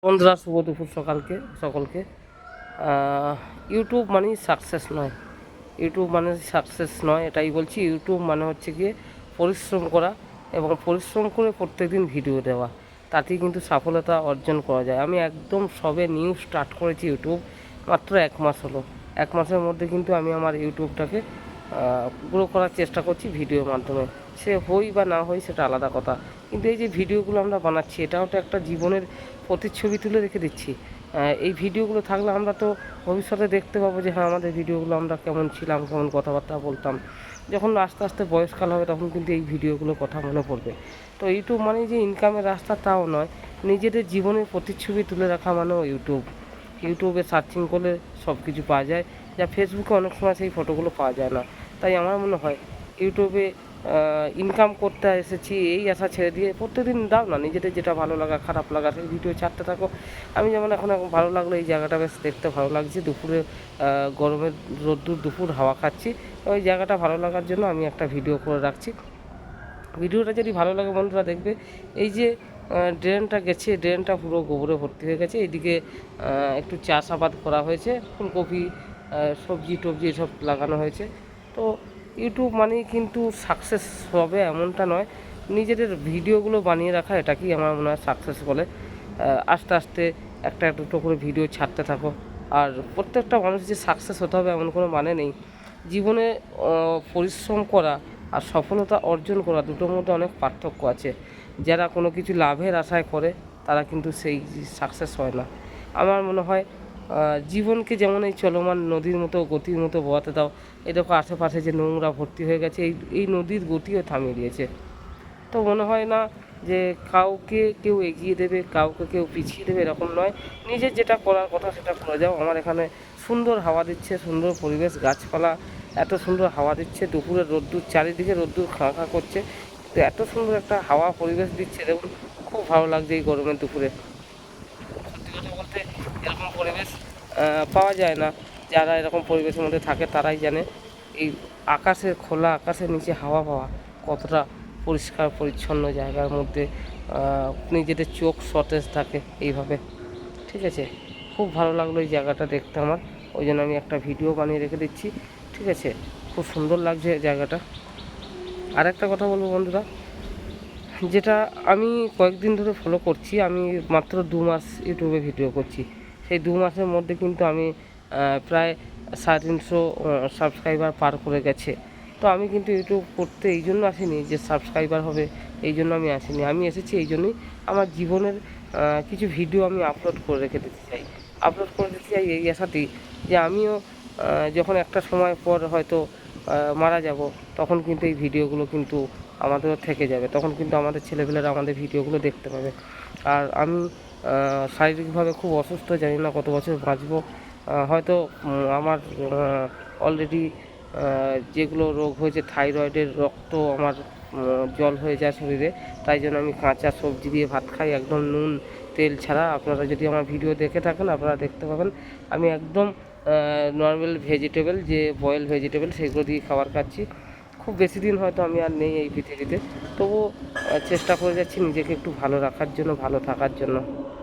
বন্ধুরা, শুভ দুপুর সকলকে। ইউটিউব মানেই সাকসেস নয়, এটাই বলছি। ইউটিউব মানে হচ্ছে গিয়ে পরিশ্রম করা এবং পরিশ্রম করে প্রত্যেকদিন ভিডিও দেওয়া, তাতেই কিন্তু সফলতা অর্জন করা যায়। আমি একদম সবে নিউ স্টার্ট করেছি ইউটিউব, মাত্র 1 মাস হলো। 1 মাসের মধ্যে কিন্তু আমি আমার ইউটিউবটাকে গ্রো করার চেষ্টা করছি ভিডিওর মাধ্যমে। সে হই বা না হই সেটা আলাদা কথা, কিন্তু এই যে ভিডিওগুলো আমরা বানাচ্ছি, এটাও তো একটা জীবনের প্রতিচ্ছবি তুলে রেখে দিচ্ছি। এই ভিডিওগুলো থাকলে আমরা তো ভবিষ্যতে দেখতে পাবো যে হ্যাঁ, আমাদের ভিডিওগুলো আমরা কেমন ছিলাম, কেমন কথাবার্তা বলতাম। যখন আস্তে আস্তে বয়সকাল হবে তখন কিন্তু এই ভিডিওগুলো কথা মনে পড়বে। তো ইউটিউব মানে যে ইনকামের রাস্তা তাও নয়, নিজেদের জীবনের প্রতিচ্ছবি তুলে রাখা মানেও ইউটিউবে সার্চিং করলে সব কিছু পাওয়া যায়, যা ফেসবুকে অনেক সময় সেই ফটোগুলো পাওয়া যায় না। তাই আমার মনে হয় ইউটিউবে ইনকাম করতে এসেছি এই আশা ছেড়ে দিয়ে প্রত্যেকদিন দাও না, নিজেদের যেটা ভালো লাগা খারাপ লাগা সেই ভিডিও ছাড়তে থাকো। আমি যেমন এখন ভালো লাগলো, এই জায়গাটা বেশ দেখতে ভালো লাগছে, দুপুরে গরমের রোদ্দুর দুপুর হাওয়া খাচ্ছি, ওই জায়গাটা ভালো লাগার জন্য আমি একটা ভিডিও করে রাখছি। ভিডিওটা যদি ভালো লাগে বন্ধুরা দেখবে। এই যে ড্রেনটা গেছে, ড্রেনটা পুরো গোবরে ভর্তি হয়ে গেছে। এইদিকে একটু চাষাবাদ করা হয়েছে, ফুলকপি সবজি টবজি এসব লাগানো হয়েছে। তো ইউটিউব মানেই কিন্তু সাকসেস হবে এমনটা নয়, নিজেদের ভিডিওগুলো বানিয়ে রাখা এটাকেই আমার মনে হয় সাকসেস বলে। আস্তে আস্তে একটা দুটো করে ভিডিও ছাড়তে থাকো। আর প্রত্যেকটা মানুষ যে সাকসেস হতে হবে এমন কোনো মানে নেই। জীবনে পরিশ্রম করা আর সফলতা অর্জন করা দুটোর মধ্যে অনেক পার্থক্য আছে। যারা কোনো কিছু লাভের আশায় করে তারা কিন্তু সেই সাকসেস হয় না। আমার মনে হয় জীবনকে যেমন এই চলমান নদীর মতো গতির মতো বোয়াতে দাও। এই দেখো আশেপাশে যে নোংরা ভর্তি হয়ে গেছে, এই নদীর গতিও থামিয়ে দিয়েছে। তো মনে হয় না যে কাউকে কেউ এগিয়ে দেবে, কাউকে কেউ পিছিয়ে দেবে, এরকম নয়। নিজের যেটা করার কথা সেটা করে যাও। আমার এখানে সুন্দর হাওয়া দিচ্ছে, সুন্দর পরিবেশ, গাছপালা এত সুন্দর হাওয়া দিচ্ছে, দুপুরের রোদ্দুর, চারিদিকে রোদ্দুর খাঁ খাঁ করছে, তো এত সুন্দর একটা হাওয়া পরিবেশ দিচ্ছে, দেখুন খুব ভালো লাগছে এই গরমের দুপুরে। সত্যি কথা বলতে এরকম পরিবেশ পাওয়া যায় না। যারা এরকম পরিবেশের মধ্যে থাকে তারাই জানে এই আকাশের, খোলা আকাশের নিচে হাওয়া পাওয়া কতটা পরিষ্কার পরিচ্ছন্ন জায়গার মধ্যে নিজেদের চোখ সতেজ থাকে এইভাবে। ঠিক আছে, খুব ভালো লাগলো এই জায়গাটা দেখতে আমার, ওই জন্য আমি একটা ভিডিও বানিয়ে রেখে দিচ্ছি। ঠিক আছে, খুব সুন্দর লাগছে জায়গাটা। আর একটা কথা বলবো বন্ধুরা, যেটা আমি কয়েকদিন ধরে ফলো করছি, আমি মাত্র 2 মাস ইউটিউবে ভিডিও করছি। সেই 2 মাসের মধ্যে কিন্তু আমি প্রায় 350 সাবস্ক্রাইবার পার করে গেছে। তো আমি কিন্তু ইউটিউব করতে এই জন্য আসিনি যে সাবস্ক্রাইবার হবে, এই জন্য আমি আসিনি। আমি এসেছি এই জন্যই, আমার জীবনের কিছু ভিডিও আমি আপলোড করে রেখে দিতে চাই, এই আশাতেই যে আমিও যখন একটা সময় পর হয়তো মারা যাব, তখন কিন্তু এই ভিডিওগুলো কিন্তু আমাদেরও থেকে যাবে, তখন কিন্তু আমাদের ছেলেপেলেরা আমাদের ভিডিওগুলো দেখতে পাবে। আর আমি শারীরিকভাবে খুব অসুস্থ, জানি না কত বছর বাঁচবো। হয়তো আমার অলরেডি যেগুলো রোগ হয়েছে, থাইরয়েডের রক্ত আমার জল হয়ে যায় শরীরে, তাই জন্য আমি কাঁচা সবজি দিয়ে ভাত খাই, একদম নুন তেল ছাড়া। আপনারা যদি আমার ভিডিও দেখে থাকেন আপনারা দেখতে পাবেন আমি একদম নর্মাল ভেজিটেবল, যে বয়েল ভেজিটেবল সেগুলো দিয়ে খাবার খাচ্ছি। খুব বেশি দিন হয়তো আমি আর নেই এই পৃথিবীতে, তবুও চেষ্টা করে যাচ্ছি নিজেকে একটু ভালো রাখার জন্য, ভালো থাকার জন্য।